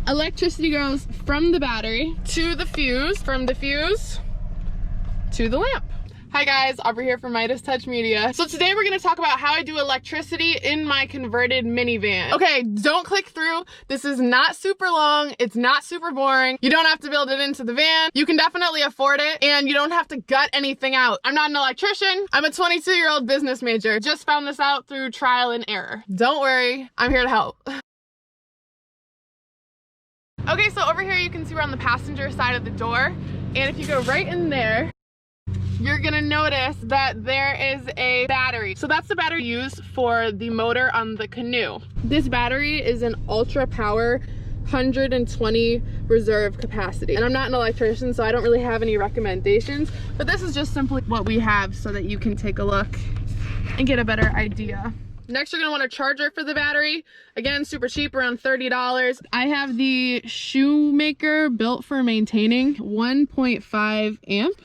Electricity goes from the battery to the fuse, from the fuse to the lamp. Hi guys, Aubrey here from Midas Touch Media. So today we're gonna talk about how I do electricity in my converted minivan. Okay, don't click through. This is not super long. It's not super boring. You don't have to build it into the van. You can definitely afford it and you don't have to gut anything out. I'm not an electrician. I'm a 22-year-old business major. Just found this out through trial and error. Don't worry, I'm here to help. Okay, so over here you can see we're on the passenger side of the door. And if you go right in there, you're gonna notice that there is a battery. So that's the battery used for the motor on the canoe. This battery is an ultra power 120 reserve capacity. And I'm not an electrician, so I don't really have any recommendations, but this is just simply what we have so that you can take a look and get a better idea. Next, you're gonna want a charger for the battery. Again, super cheap, around $30. I have the Shoemaker built for maintaining 1.5 amp.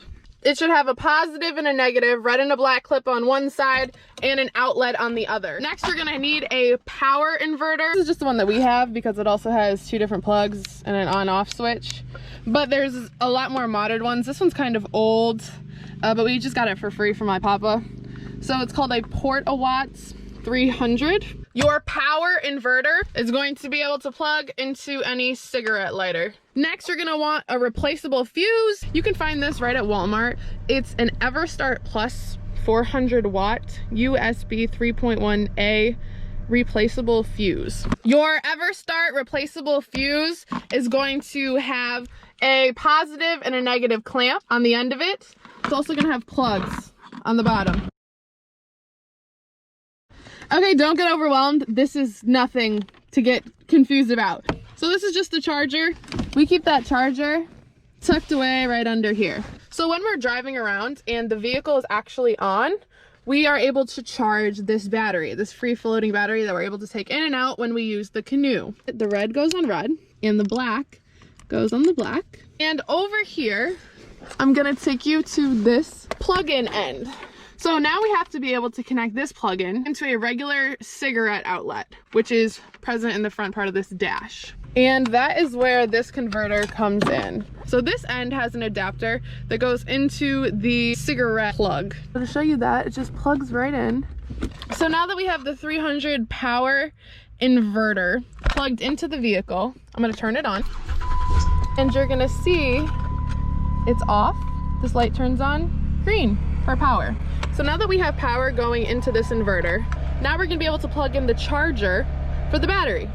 It should have a positive and a negative, red and a black clip on one side and an outlet on the other. Next, you're gonna need a power inverter. This is just the one that we have because it also has 2 different plugs and an on-off switch. But there's a lot more modern ones. This one's kind of old, but we just got it for free from my papa. So it's called a Port-A-Watts 300. Your power inverter is going to be able to plug into any cigarette lighter. Next, you're gonna want a replaceable fuse. You can find this right at Walmart. It's an EverStart Plus 400 watt USB 3.1A replaceable fuse. Your EverStart replaceable fuse is going to have a positive and a negative clamp on the end of it. It's also gonna have plugs on the bottom. Okay, don't get overwhelmed. This is nothing to get confused about. So this is just the charger. We keep that charger tucked away right under here. So when we're driving around and the vehicle is actually on, we are able to charge this battery, this free floating battery that we're able to take in and out when we use the canoe. The red goes on red and the black goes on the black. And over here, I'm gonna take you to this plug-in end. So now we have to be able to connect this plug-in into a regular cigarette outlet, which is present in the front part of this dash. And that is where this converter comes in. So this end has an adapter that goes into the cigarette plug. To show you that, it just plugs right in. So now that we have the 300 power inverter plugged into the vehicle, I'm gonna turn it on. And you're gonna see it's off. This light turns on green for power. So now that we have power going into this inverter, now we're gonna be able to plug in the charger for the battery.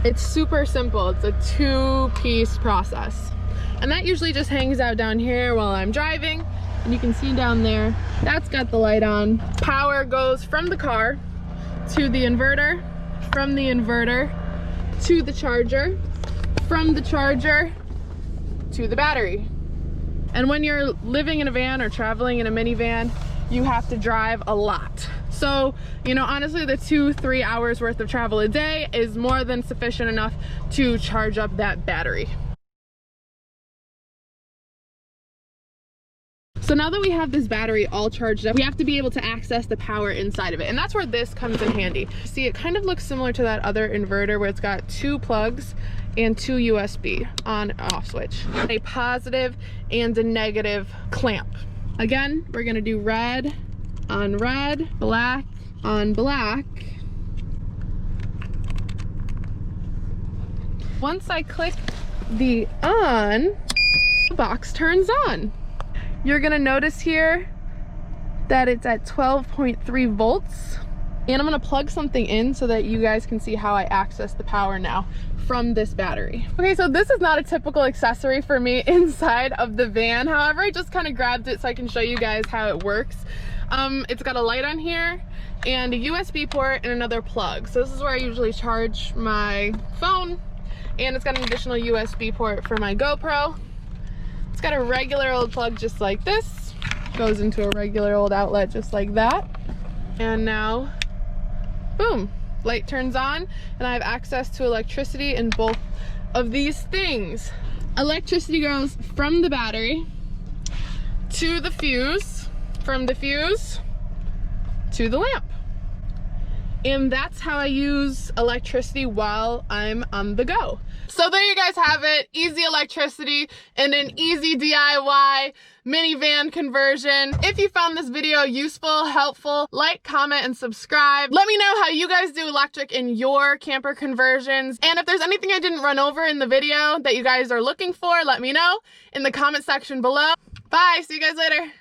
It's super simple. It's a 2-piece process. And that usually just hangs out down here while I'm driving. And you can see down there, that's got the light on. Power goes from the car to the inverter, from the inverter to the charger, from the charger to the battery. And when you're living in a van or traveling in a minivan, you have to drive a lot. So, you know, honestly, the 2-3 hours worth of travel a day is more than sufficient enough to charge up that battery. So now that we have this battery all charged up, we have to be able to access the power inside of it. And that's where this comes in handy. See, it kind of looks similar to that other inverter where it's got 2 plugs and 2 USB on and off switch. A positive and a negative clamp. Again, we're gonna do red on red, black on black. Once I click the on, the box turns on. You're gonna notice here that it's at 12.3 volts. And I'm gonna plug something in so that you guys can see how I access the power now from this battery. Okay, so this is not a typical accessory for me inside of the van. However, I just kind of grabbed it so I can show you guys how it works. It's got a light on here and a USB port and another plug. So this is where I usually charge my phone, and it's got an additional USB port for my GoPro. It's got a regular old plug just like this, goes into a regular old outlet just like that. And now, boom, light turns on and I have access to electricity in both of these things. Electricity goes from the battery to the fuse, from the fuse to the lamp. And that's how I use electricity while I'm on the go. So there you guys have it, easy electricity and an easy DIY minivan conversion. If you found this video useful, helpful, like, comment, and subscribe. Let me know how you guys do electric in your camper conversions. And if there's anything I didn't run over in the video that you guys are looking for, let me know in the comment section below. Bye, see you guys later.